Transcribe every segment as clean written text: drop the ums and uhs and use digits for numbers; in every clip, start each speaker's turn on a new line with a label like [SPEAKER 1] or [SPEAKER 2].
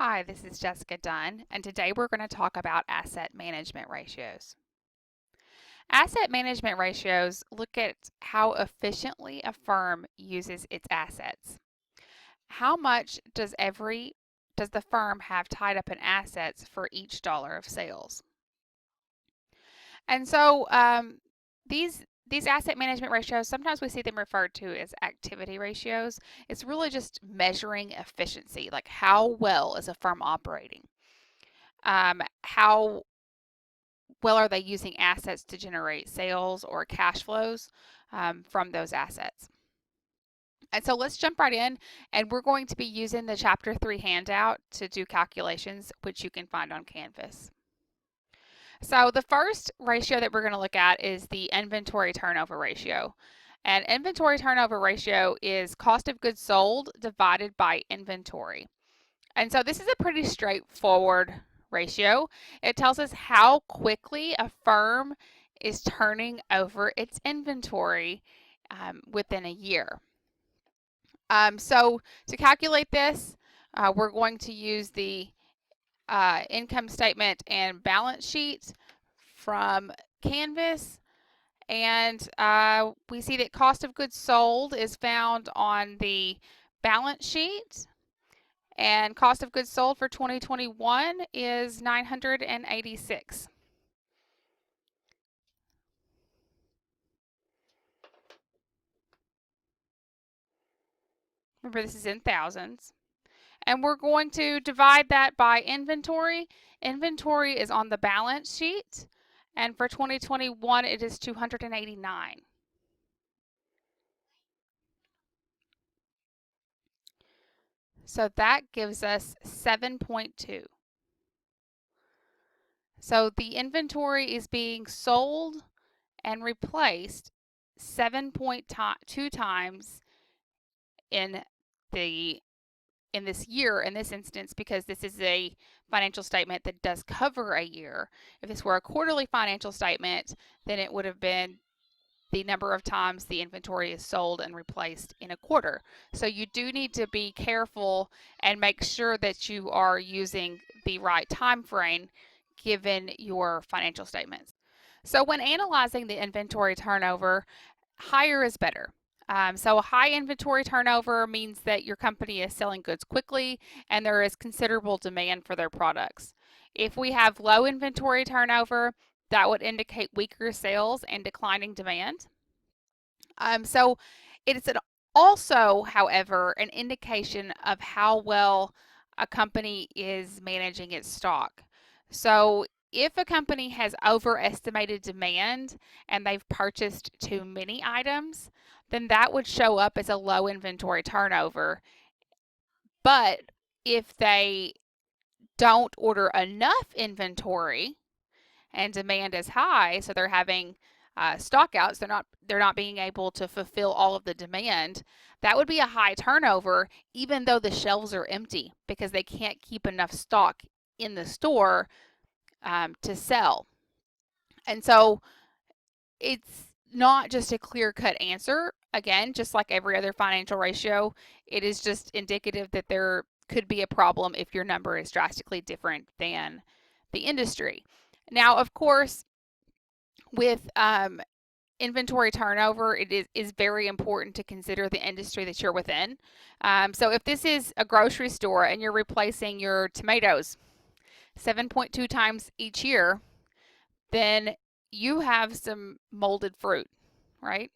[SPEAKER 1] Hi, this is Jessica Dunn, and today we're going to talk about asset management ratios. Asset management ratios look at how efficiently a firm uses its assets. How much does the firm have tied up in assets for each dollar of sales? And so these asset management ratios, sometimes we see them referred to as activity ratios. It's really just measuring efficiency, like how well is a firm operating? How well are they using assets to generate sales or cash flows from those assets? And so let's jump right in, and we're going to be using the Chapter 3 handout to do calculations, which you can find on Canvas. So the first ratio that we're going to look at is the inventory turnover ratio. And inventory turnover ratio is cost of goods sold divided by inventory. And so this is a pretty straightforward ratio. It tells us how quickly a firm is turning over its inventory within a year. So to calculate this, we're going to use the income statement and balance sheet from Canvas. And we see that cost of goods sold is found on the balance sheet. And cost of goods sold for 2021 is $986. Remember, this is in thousands. And we're going to divide that by inventory. Inventory is on the balance sheet, and for 2021 it is 289. So that gives us 7.2. So the inventory is being sold and replaced 7.2 times in this year, in this instance, because this is a financial statement that does cover a year. If this were a quarterly financial statement, then it would have been the number of times the inventory is sold and replaced in a quarter. So you do need to be careful and make sure that you are using the right time frame given your financial statements. So when analyzing the inventory turnover, higher is better. So a high inventory turnover means that your company is selling goods quickly and there is considerable demand for their products. If we have low inventory turnover, that would indicate weaker sales and declining demand. So it's also, however, an indication of how well a company is managing its stock. So if a company has overestimated demand and they've purchased too many items, then that would show up as a low inventory turnover. But if they don't order enough inventory and demand is high, so they're having stockouts, they're not being able to fulfill all of the demand, that would be a high turnover, even though the shelves are empty because they can't keep enough stock in the store to sell. And so it's not just a clear-cut answer. Again, just like every other financial ratio, it is just indicative that there could be a problem if your number is drastically different than the industry. Now, of course, with inventory turnover, it is very important to consider the industry that you're within. So if this is a grocery store and you're replacing your tomatoes 7.2 times each year, then you have some molded fruit, right?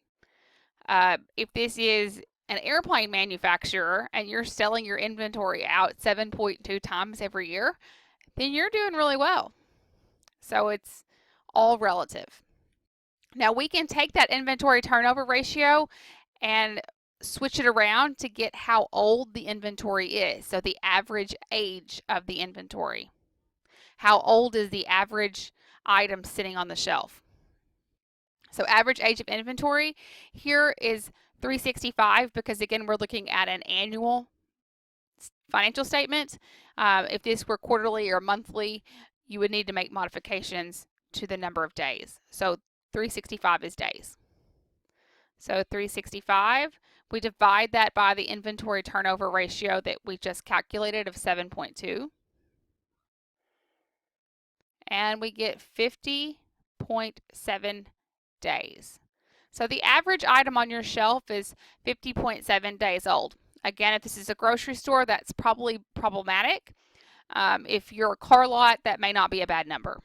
[SPEAKER 1] If this is an airplane manufacturer and you're selling your inventory out 7.2 times every year, then you're doing really well. So it's all relative. Now we can take that inventory turnover ratio and switch it around to get how old the inventory is. So the average age of the inventory. How old is the average item sitting on the shelf? So average age of inventory here is 365 because again we're looking at an annual financial statement. If this were quarterly or monthly, you would need to make modifications to the number of days. So 365 is days. So 365, we divide that by the inventory turnover ratio that we just calculated of 7.2. and we get 50.7 days. So the average item on your shelf is 50.7 days old. Again, if this is a grocery store, that's probably problematic. If you're a car lot, that may not be a bad number.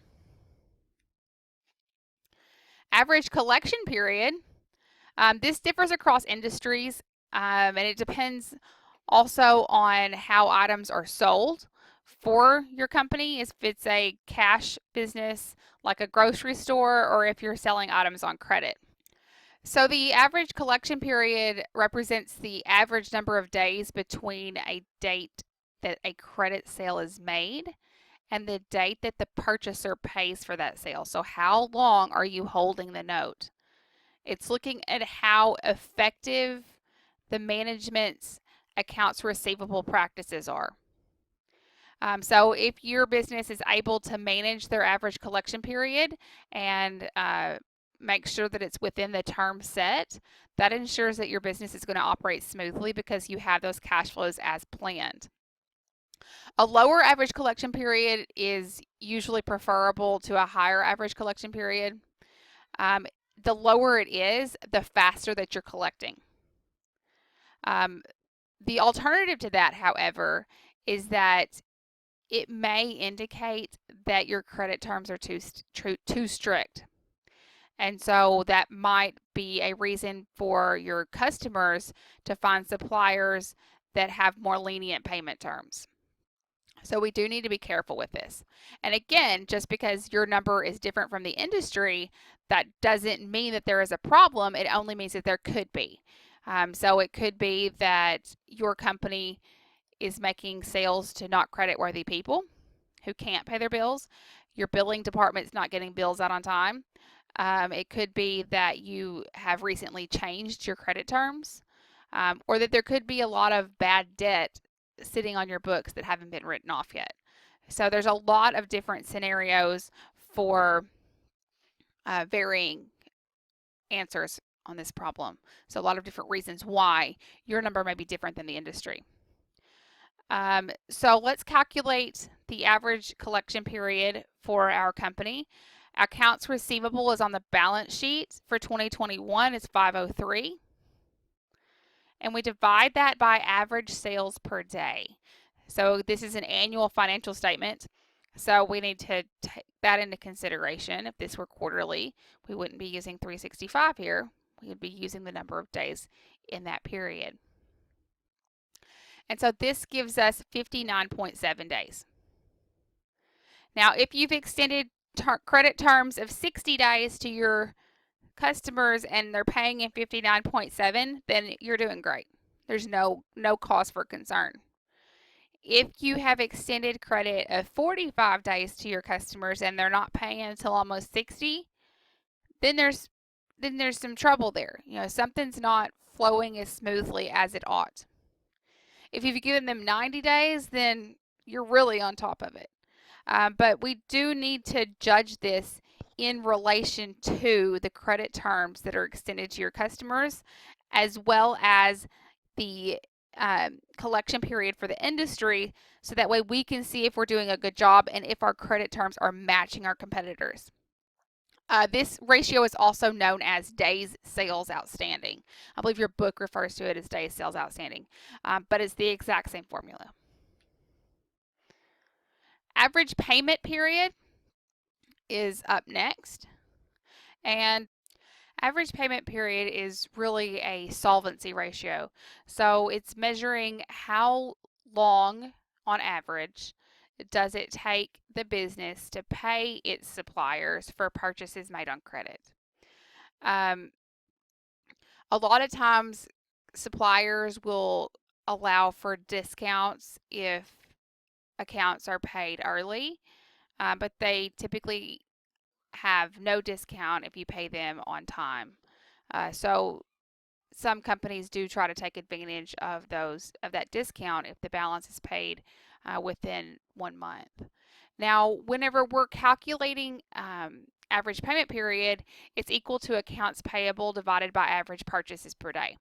[SPEAKER 1] Average collection period. This differs across industries, and it depends also on how items are sold for your company, if it's a cash business like a grocery store or if you're selling items on credit. So the average collection period represents the average number of days between a date that a credit sale is made and the date that the purchaser pays for that sale. So how long are you holding the note? It's looking at how effective the management's accounts receivable practices are. So if your business is able to manage their average collection period and make sure that it's within the term set, that ensures that your business is going to operate smoothly because you have those cash flows as planned. A lower average collection period is usually preferable to a higher average collection period. The lower it is, the faster that you're collecting. The alternative to that, however, is that it may indicate that your credit terms are too strict. And so that might be a reason for your customers to find suppliers that have more lenient payment terms. So we do need to be careful with this. And again, just because your number is different from the industry, that doesn't mean that there is a problem. It only means that there could be. So it could be that your company is making sales to not credit-worthy people who can't pay their bills. Your billing department's not getting bills out on time. It could be that you have recently changed your credit terms, or that there could be a lot of bad debt sitting on your books that haven't been written off yet. So there's a lot of different scenarios for varying answers on this problem. So a lot of different reasons why your number may be different than the industry. So let's calculate the average collection period for our company. Accounts receivable is on the balance sheet for 2021 is 503. And we divide that by average sales per day. So this is an annual financial statement. So we need to take that into consideration. If this were quarterly, we wouldn't be using 365 here. We would be using the number of days in that period. And so this gives us 59.7 days. Now, if you've extended credit terms of 60 days to your customers and they're paying in 59.7, then you're doing great. There's no cause for concern. If you have extended credit of 45 days to your customers and they're not paying until almost 60, then there's some trouble there. You know, something's not flowing as smoothly as it ought. If you've given them 90 days, then you're really on top of it. But we do need to judge this in relation to the credit terms that are extended to your customers, as well as the collection period for the industry, so that way we can see if we're doing a good job and if our credit terms are matching our competitors. This ratio is also known as days sales outstanding. I believe your book refers to it as days sales outstanding, but it's the exact same formula. Average payment period is up next, and average payment period is really a solvency ratio. So it's measuring how long on average does it take the business to pay its suppliers for purchases made on credit. A lot of times suppliers will allow for discounts if accounts are paid early, but they typically have no discount if you pay them on time. So some companies do try to take advantage of that discount if the balance is paid within 1 month. Now, whenever we're calculating average payment period, it's equal to accounts payable divided by average purchases per day.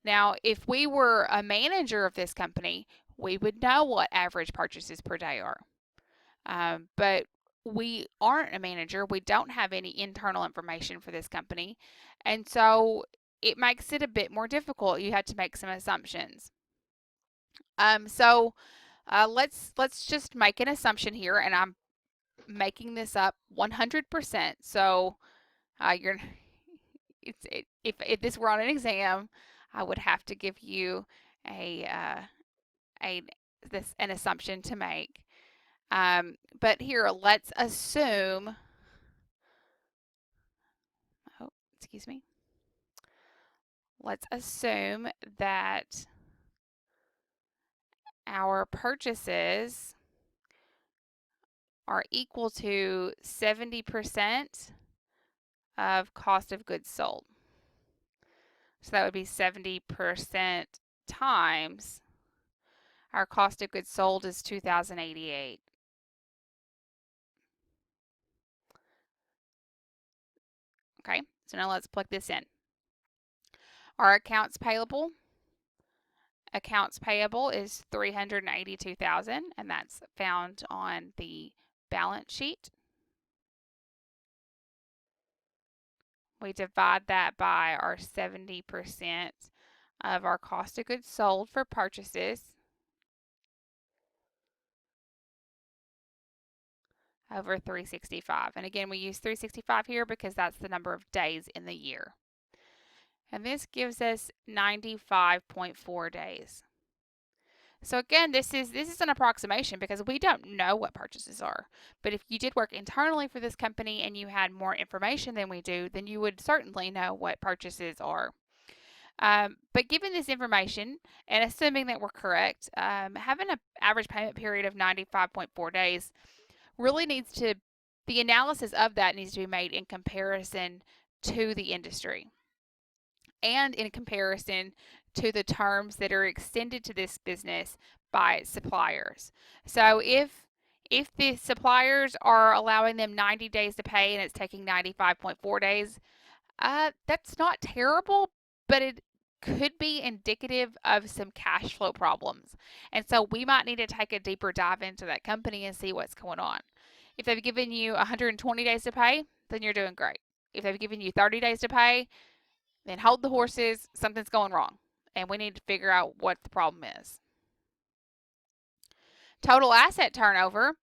[SPEAKER 1] Now, if we were a manager of this company, we would know what average purchases per day are. But we aren't a manager. We don't have any internal information for this company. And so it makes it a bit more difficult. You have to make some assumptions. Let's just make an assumption here, and I'm making this up 100%. So you're if this were on an exam, I would have to give you a an assumption to make. But here, let's assume. Oh, excuse me. Let's assume that our purchases are equal to 70% of cost of goods sold. So that would be 70% times our cost of goods sold is $2,088. Okay, so now let's plug this in. Our accounts payable is $382,000, and that's found on the balance sheet. We divide that by our 70% of our cost of goods sold for purchases over 365. And again, we use 365 here because that's the number of days in the year. And this gives us 95.4 days. So again, this is an approximation because we don't know what purchases are. But if you did work internally for this company and you had more information than we do, then you would certainly know what purchases are. But given this information and assuming that we're correct, having an average payment period of 95.4 days really the analysis of that needs to be made in comparison to the industry and in comparison to the terms that are extended to this business by suppliers. So if the suppliers are allowing them 90 days to pay and it's taking 95.4 days, that's not terrible, but it could be indicative of some cash flow problems. And so we might need to take a deeper dive into that company and see what's going on. If they've given you 120 days to pay, then you're doing great. If they've given you 30 days to pay, then hold the horses, something's going wrong. And we need to figure out what the problem is. Total asset turnover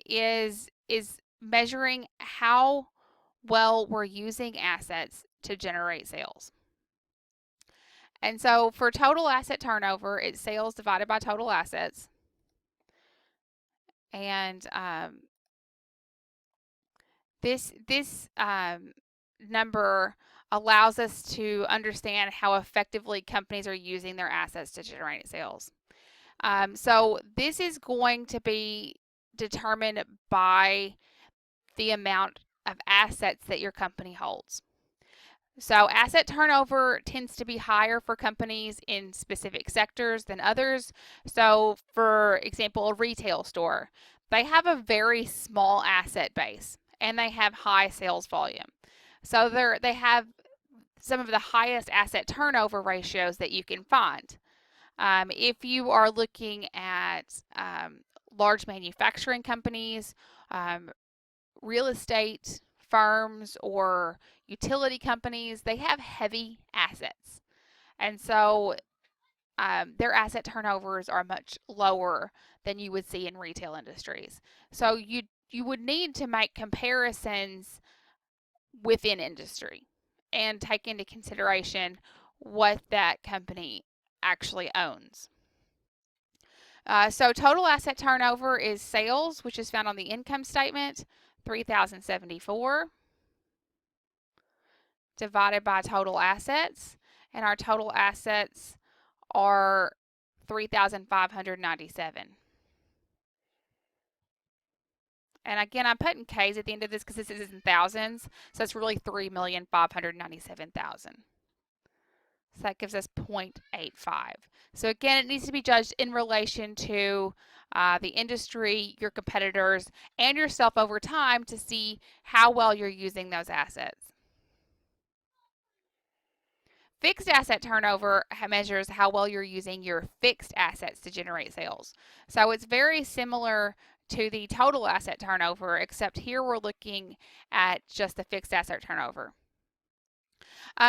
[SPEAKER 1] is measuring how well we're using assets to generate sales. And so for total asset turnover, it's sales divided by total assets. And this number allows us to understand how effectively companies are using their assets to generate sales. So this is going to be determined by the amount of assets that your company holds. So asset turnover tends to be higher for companies in specific sectors than others. So for example, a retail store, they have a very small asset base and they have high sales volume. So they have some of the highest asset turnover ratios that you can find. If you are looking at large manufacturing companies, real estate firms, or utility companies, they have heavy assets. And so their asset turnovers are much lower than you would see in retail industries. So you would need to make comparisons within industry and take into consideration what that company actually owns. So total asset turnover is sales, which is found on the income statement, 3,074, divided by total assets, and our total assets are 3,597. And again, I'm putting K's at the end of this because this is in thousands, so it's really 3,597,000. So that gives us 0.85. So again, it needs to be judged in relation to the industry, your competitors, and yourself over time to see how well you're using those assets. Fixed asset turnover measures how well you're using your fixed assets to generate sales. So it's very similar to the total asset turnover, except here we're looking at just the fixed asset turnover.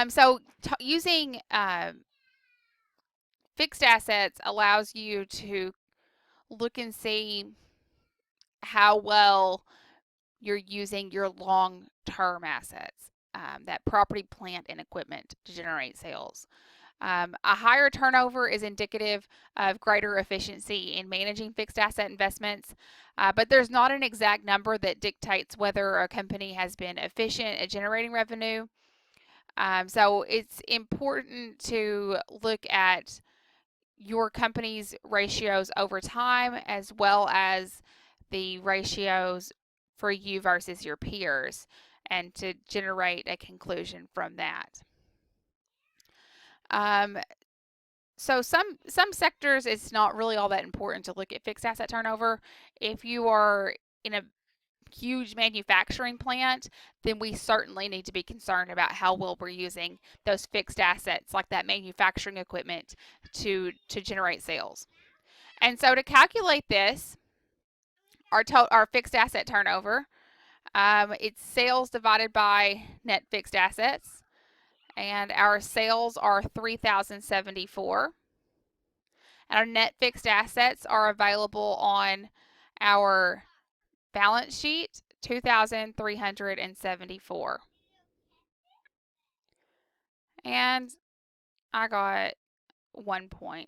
[SPEAKER 1] So using fixed assets allows you to look and see how well you're using your long-term assets, that property, plant, and equipment to generate sales. A higher turnover is indicative of greater efficiency in managing fixed asset investments, but there's not an exact number that dictates whether a company has been efficient at generating revenue. So it's important to look at your company's ratios over time, as well as the ratios for you versus your peers, and to generate a conclusion from that. So some sectors, it's not really all that important to look at fixed asset turnover. If you are in a huge manufacturing plant, then we certainly need to be concerned about how well we're using those fixed assets, like that manufacturing equipment, to generate sales. And so to calculate this, our fixed asset turnover, it's sales divided by net fixed assets, and our sales are 3,074. And our net fixed assets are available on our balance sheet, 2,374. And I got 1.29.